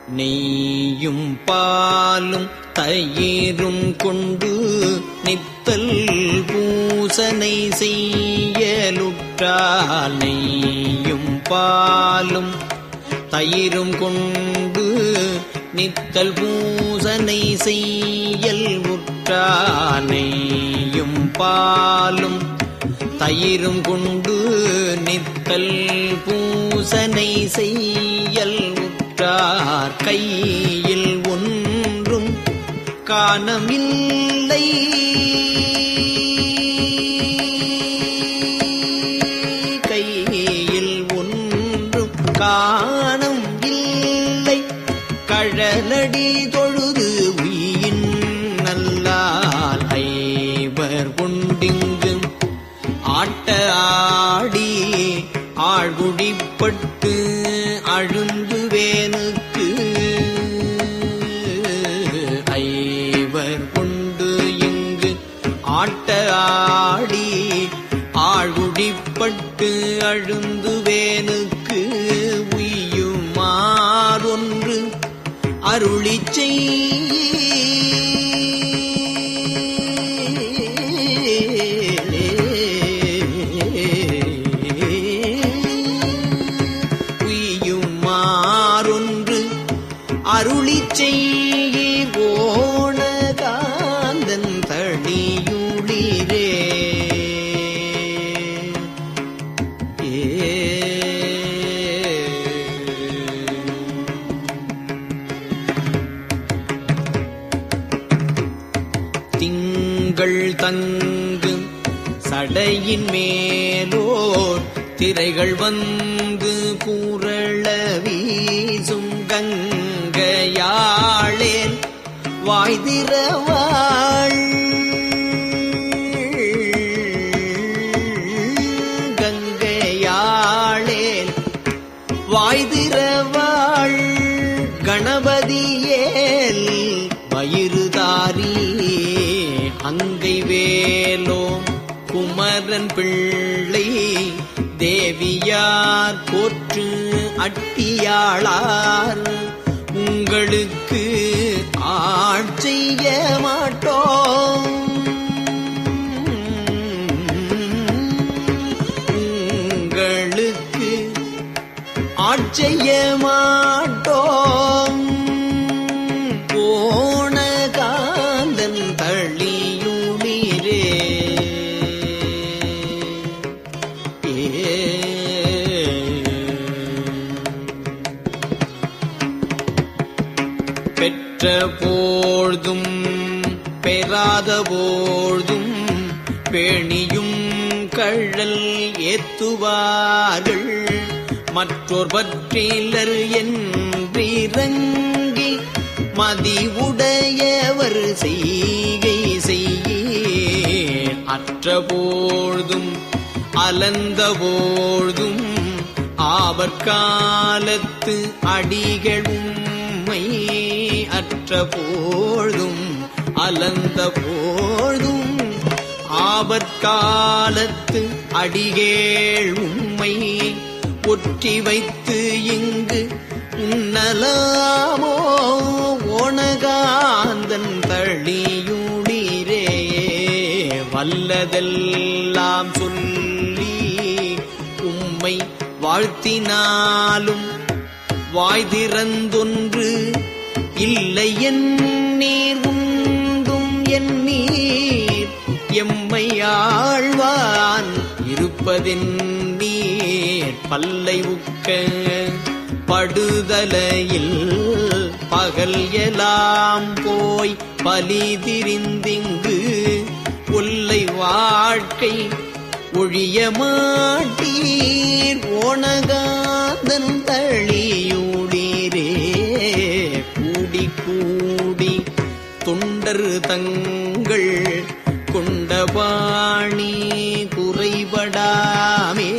நெய்யும் பாலும் தயிரும் கொண்டு நித்தல் பூசனை செய்யலுற்றால் நெய்யும் பாலும் தயிரும் கொண்டு நித்தல் பூசனை செய்யல் உற்றால் நெய்யும் பாலும் தயிரும் கொண்டு நித்தல் பூசனை செய்யல் உற்றார் கையில் ஒன்றும் காணமில்லை கையில் ஒன்றும் காணம் இல்லை கழலடி தொழுது உயின் நல்லால் ஐவர் கொண்டிங்கு ஆட்ட ஆடி ஆழ்குடிப்பட்டு அழுந்துவேனுக்கு ஐவர் கொண்டு இங்கு ஆட்ட ஆடி ஆழ்குடிப்பட்டு அழுந்துவேனுக்கு உய்யுமாறொன்று அருளிச் செய் அருளிச் செய்ய ஓணகாந்தன் தடியுளிரே திங்கள் தங்கு சடையின் மேலோர் திரைகள் வந்து கூறள வீசும் கங்கையாளேன் வாய்திரவாள் கங்கையாளேன் வாய்திரவாள் கணபதியேல் வயிறுதாரி அங்கை வேலோம் குமரன் பிள்ளை தேவியார் போற்று அட்டியாளார் உங்களுக்கு ஆட்செய்ய மாட்டோம் உங்களுக்கு ஆட்செய்ய மாட்டோம் போனகாந்தன் தளியுளிரே பெற்ற போழ்தும் பெறாத போழ்தும் பேணியும் கழல் ஏத்துவார்கள் மற்றோர் பற்றிலர் என்றிறங்கி மதிவுடையவர் செய்கை செய்யே அற்ற போழ்தும் அலந்த போழ்தும் ஆபற்காலத்து அடிகளும் அற்ற போழ்தும் அலந்த போழ்தும் ஆபற்காலத்து அடிகேள் உம்மை ஒற்றி வைத்து இங்கு உன்னலாமோ ஓணகாந்தன் தளியுளிரே வல்லதெல்லாம் சொல்லி உம்மை வாழ்த்தினாலும் வாய்திறந்தொன்று இல்லை என் நீர் உண்டும் என் நீர் எம்மை ஆழ்வான் இருப்பதென் நீர் பல்லை உக்க படுதலையில் பகல் எல்லாம் போய் பலி திரிந்திங்கு கொல்லை வாழ்க்கை ஒழிய மாட்டீர் ஓணகாந்தன் தளியுளிரே கூடி கூடி தொண்டர் தங்கள் கொண்டபாணி குறைபடாமே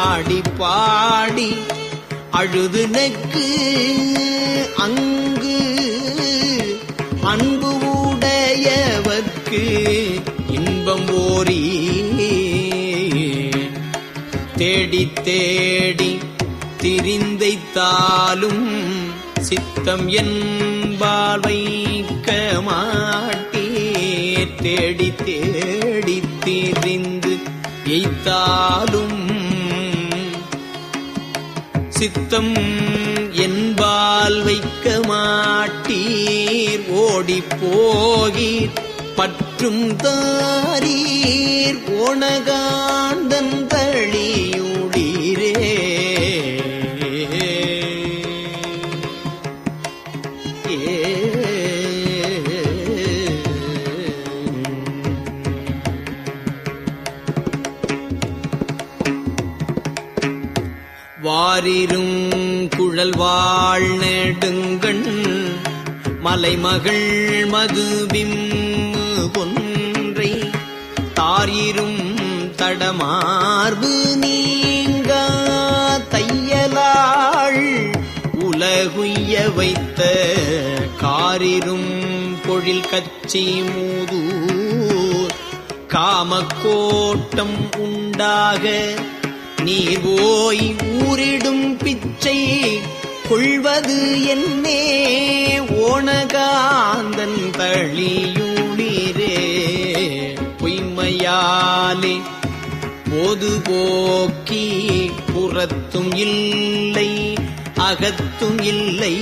ஆடி பாடி அழுது நெக்கு அங்கு அன்பு உடையவர்க்கு இன்பம் ஓரி தேடி தேடி திரிந்தைத்தாலும் சித்தம் என்பால் வைக்க மாட்டீர் தேடி தேடி திரிந்து எய்த்தாலும் சித்தம் என்பால் வைக்க மாட்டீர் ஓடிப் போகீர் பற்றும் தாரீர் ஓணகாந்தன் தளியுடீரே. வாரிரும் குழல் வாழ் நெடுங்கண் மலைமகள் மதுவிம் பொன்றை தாரிரும் தடமார்பு நீங்க தையலாள் உலகுய்ய வைத்த காரிரும் பொழில் கச்சி மூதூர் காமக்கோட்டம் உண்டாக நீர் போய் ஊரிடும் பிச்சை கொள்வது என்னே ஓணகாந்தன் தளியுடீரே. பொய்மையாலே பொதுபோக்கி புறத்தும் இல்லை அகத்தும் இல்லை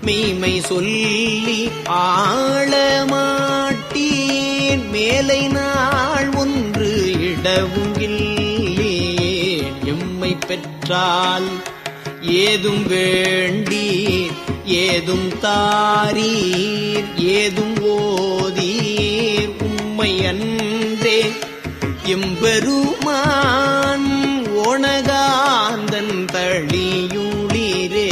மெய்மை சொல்லி ஆளமாட்டீர் மேலை நாள் ஒன்று இடவும் இல்லை எம்மை பெற்றால் ஏதும் வேண்டீர் ஏதும் தாரீர் ஏதும் ஓதீர் உம்மை அன்றே எம்பெருமான் ஓணகாந்தன் தளியுடீரே.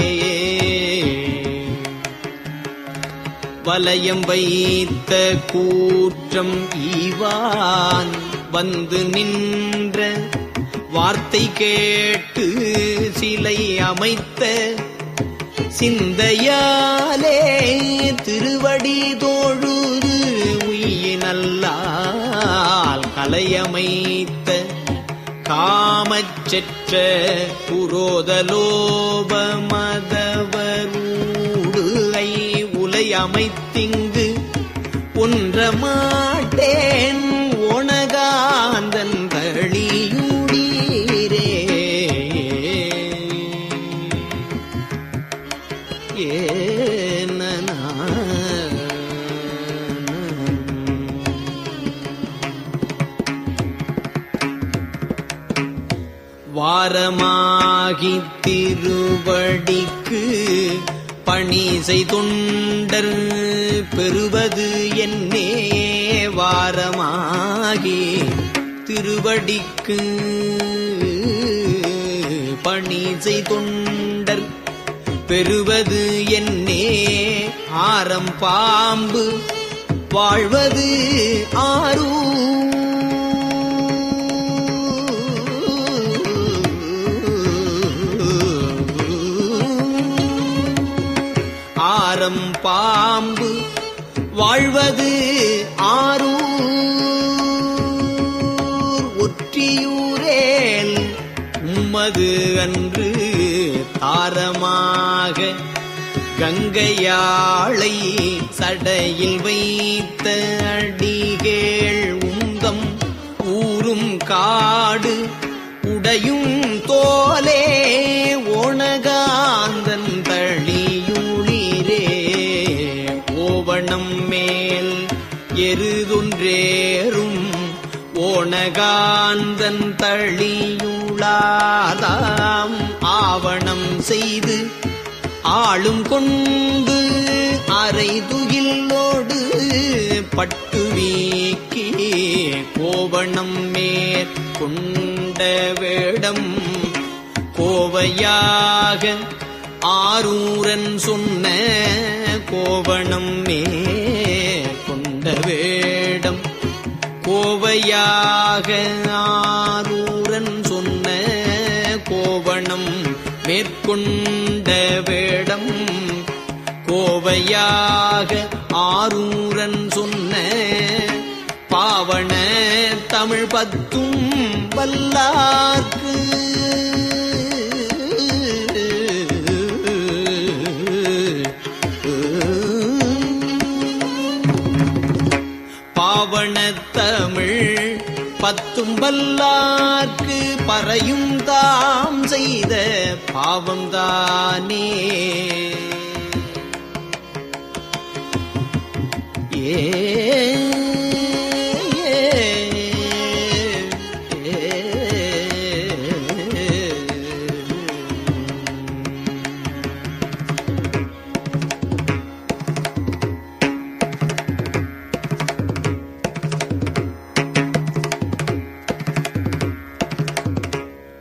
வலயம் வைத்த கூற்றம் ஈவான் வந்து நின்ற வார்த்தை கேட்டு சிலை அமைத்த சிந்தையாலே திருவடி தோழுது உயினல்லால் கலையமைத்த காமச்செற்ற புரோதலோப மதவரூடு உலை அமைத்திங்கு ஒன்ற மாட்டேன் ஓணகாந்தன் தளியுடீரே. வாரமாகி திருவடிக்கு பணி செய்தொண்டர் பெறுவது என்னே வாரமாகி திருவடிக்கு பணி செய்தொண்டர் பெறுவது என்னே ஆரம் பாம்பு வாழ்வது ஆரூ ஆரம் பாம்பு வாழ்வது ஆரூர் ஒற்றியூரேல் உம்மது அன்று தாரமாக கங்கையாளை சடையில் வைத்த அடிகேள் உந்தம் ஊரும் காடு உடையும் தோலே ஓணகாந்தன் தளியுளிரே. ஓவணம் மேல் எருதொன்றேறும் ஓணகாந்தன் தளியுளாதாம் ஆவணம் செய்து ஆளும் கொண்டு அரை துகிலோடு பட்டு வீக்கி கோவணம் மேற்கொண்ட வேடம் கோவையாக ஆரூரன் சொன்ன கோவணம் மேற்கொண்ட வேடம் கோவையாக ஆரூரன் சொன்ன கோவணம் மேற்கொண்ட வேடம் கோவையாக ஆரூரன் சொன்ன பாவன தமிழ் பத்தும் வல்லார்க்கு பத்தும் வல்லார்க்கு பறையும் தாம் செய்த பாவம்தானே.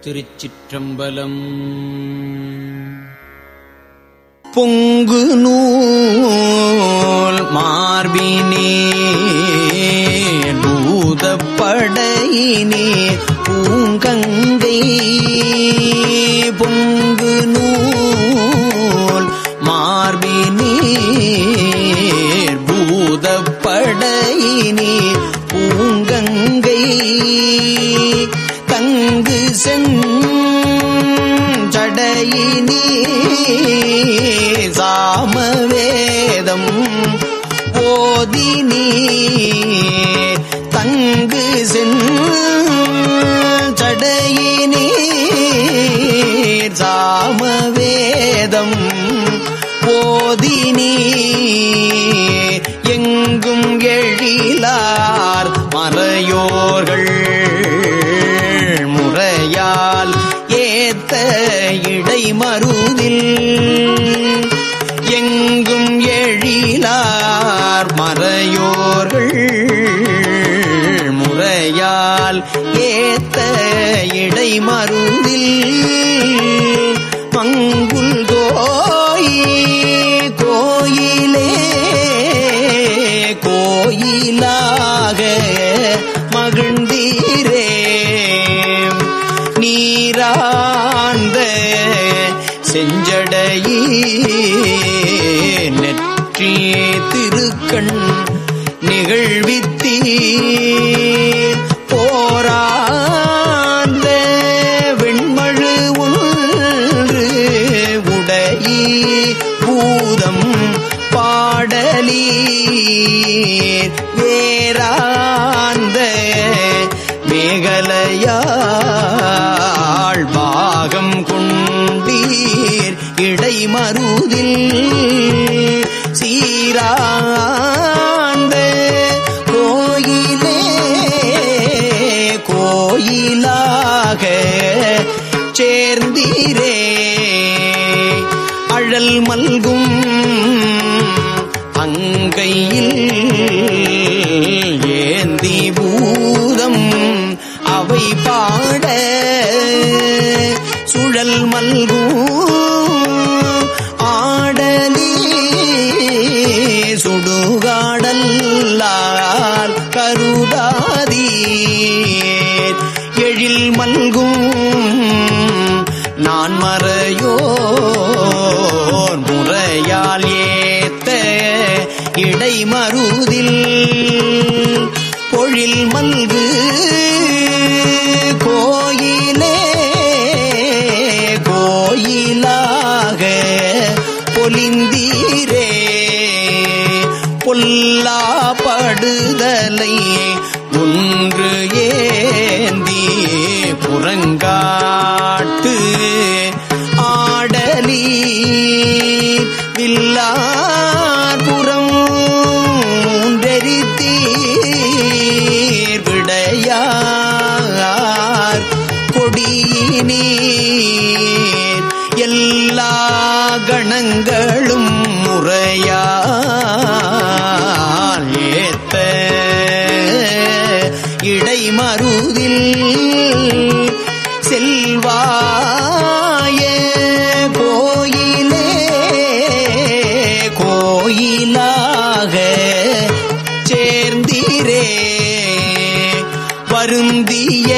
திருச்சிற்றம்பலம். பொங்கு நூல் மார்பினே பூதப்படையினே பூங்கங்கை. பொங்கு நூல் மார்பினே பூதப்படையினே பூங்கங்கை. தங்கு செஞ்சடையினே சாமவேதம் ஓதினே. தங்கு செஞ்சடையினே சாமவேதம் ஓதினே. எங்கும் எழிலார் மறையோர்கள் முறையால் ஏத்த இடை மருதில். எங்கும் எழிலார் மறையோர்கள் முறையால் ஏத்த இடை மருதில். மங்குல் கோயிலே கோயிலாக மகிழ்ந்தீரே. நீராந்த செஞ்சடையே நெற்றி திருக்கண் நிகழ்வித்தீர். போராந்த வெண்மழு ஒன்று உடையீ பூதம் பாடலீர். வேராந்த மேகலையாள் பாகம் கொண்டீர் இடை மருதில். சீராந்த கோயிலே கோயிலாக சேர்ந்தீரே. அழல் மல்கும் அங்கையில் ஏந்தி பூதம் அவை பாட. சுழல் மல்கும் ஆடலே சுடுகாடல்லால் கருதாதீர். எழில் மல்கும் நான் மறையோர் முறையால் ஏத்த இடை மருதில். பொழில் மல்கு கோயிலே கோயிலாக பொலிந்தீரே. பொல்லாப்படுதலை ஒன்று ஏந்தி புறங்காட்டு ஆடலி. வில்லார் புறம் ஊன்றெரித்தீர் விடையார் கொடியினீர். எல்லா கணங்களும் முறையால் ஏத்த இடை மருதில். செல்வாய கோயிலே கோயிலாக சேர்ந்தீரே. வருந்திய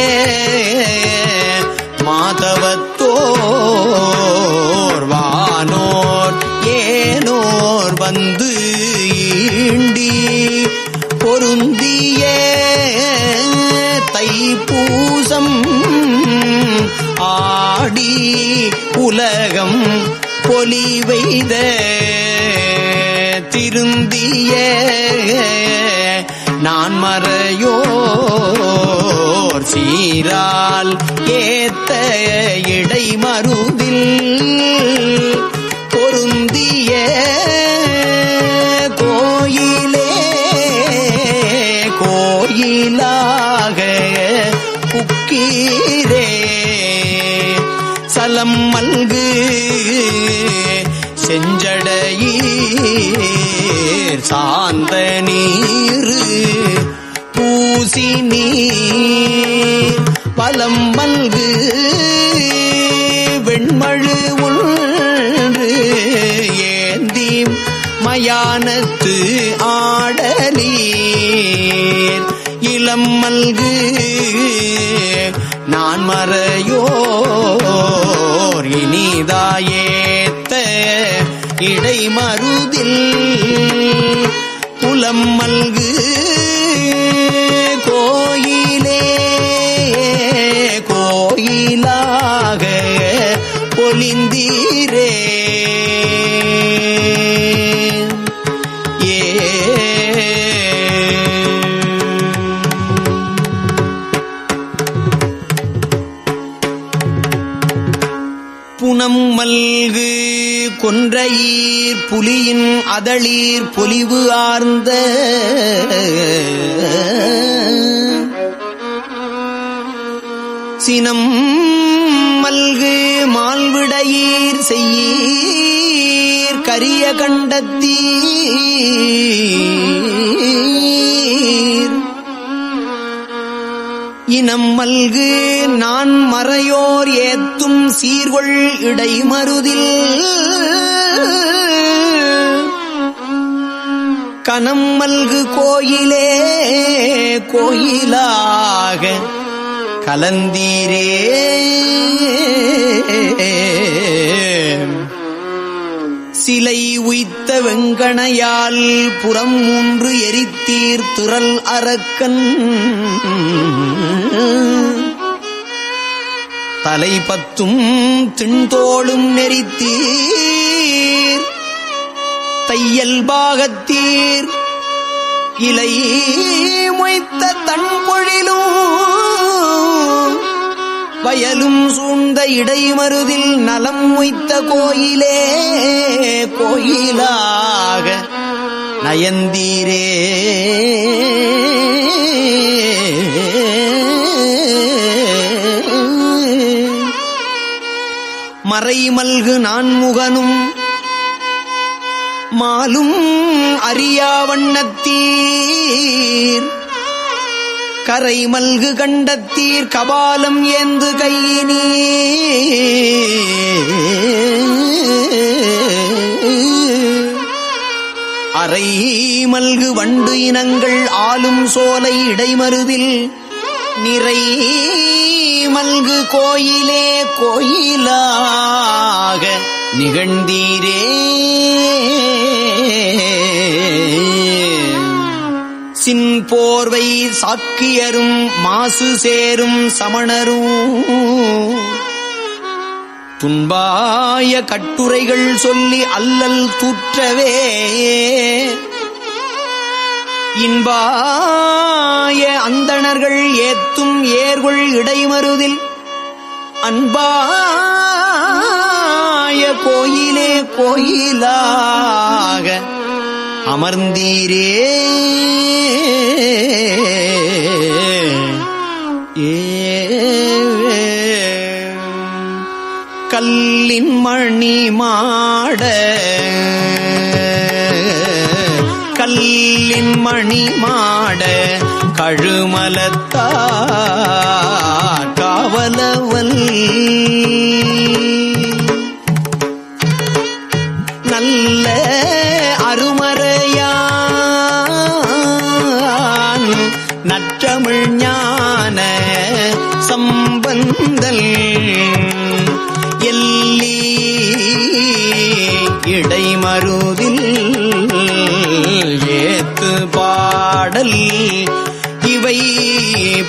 மாதவத்தோர் வானோர் ஏனோர் வந்து ஈண்டி. பொருந்திய தைப்பூசம் ஆடி உலகம் பொலிவெய்த. திருந்திய நான் மறையோர் சீரால் ஏத்த இடைமருதில் பொருந்திய கோயிலே கோயிலாக புக்கீரே சலம் மல்கு செஞ்சடையீர் சாந்த நீரு பூசி நீர் பலம் மல்கு வெண்மழு ஒன்று ஏந்தி மயானத்து ஆடலீர் இளம் மல்கு நான் மறையோர் இனிதாயேத்த இடைமருதில் புலம் மல்கு கோயிலே கோயிலாக பொலிந்தீரே புனம் மல்கு கொன்றையீர் புலியின் அதளீர் பொலிவு ஆர்ந்த சினம் மல்கு மால்விடையீர் செய்யீர் கரிய கண்டத்தீர் இனம் மல்கு நான் மறையோர் ஏத்தும் சீர்கொள் இடைமருதில் கனம் மல்கு கோயிலே கோயிலாக கலந்தீரே சிலை உய்த்த வெங்கணையால் புறம் மூன்று எரித்தீர் துறல் அரக்கன் தலை பத்தும் திண்தோளும் நெறித்தீர் தையல் பாகத்தீர் இலை மொய்த்த தன்பொழிலும் வயலும் சூழ்ந்த இடைமருதில் நலம் மொய்த்த கோயிலே கோயிலாக நயந்தீரே மறைமல்கு நான்முகனும் மாலும் அறியா வண்ணத்தீர் கரை மல்கு கண்டத்தீர் கபாலம் ஏந்து கையினே அரை மல்கு வண்டு இனங்கள் ஆளும் சோலை இடைமருதில் நிறை மல்கு கோயிலே கோயிலாக நிகழ்ந்தீரே சின் போர்வை சாக்கியரும் மாசு சேரும் சமணரும் துன்பாய கட்டுரைகள் சொல்லி அல்லல் தூற்றவே இன்பாய அந்தணர்கள் ஏத்தும் ஏர்கொள் இடைமருதில் அன்பாய கோயிலே கோயிலாக அமர்ந்தீரே கல்லின் மணி மாட கல்லின் மணி மாட கழுமலத்தா காவலவல் நல்ல அருமறையான் நற்றமிழ் ஞான சம்பந்தல் எல்லி இடைமருதில் ஏத்து பாடல் இவை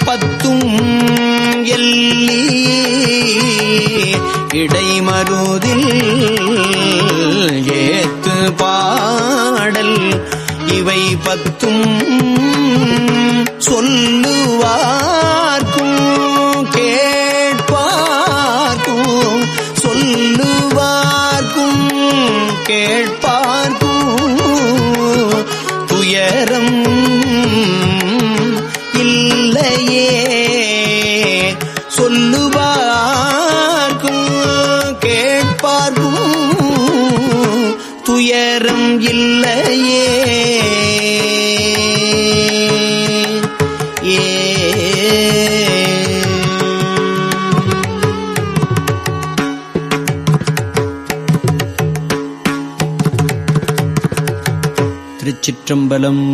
பத்தும் எல்லி இடைமருதில் ஏத்து பாடல் இவை பத்தும் சொல்லுவார்க்கும் கேட்பார்க்கும் சொல்லுவார்க்கும் கேட்பார்க்கும் துயரம் இல்லையே சொல்லுவார்க்கும் கேட்பார்க்கும் துயரம் இல்லையே திருச்சிற்றம்பலம்.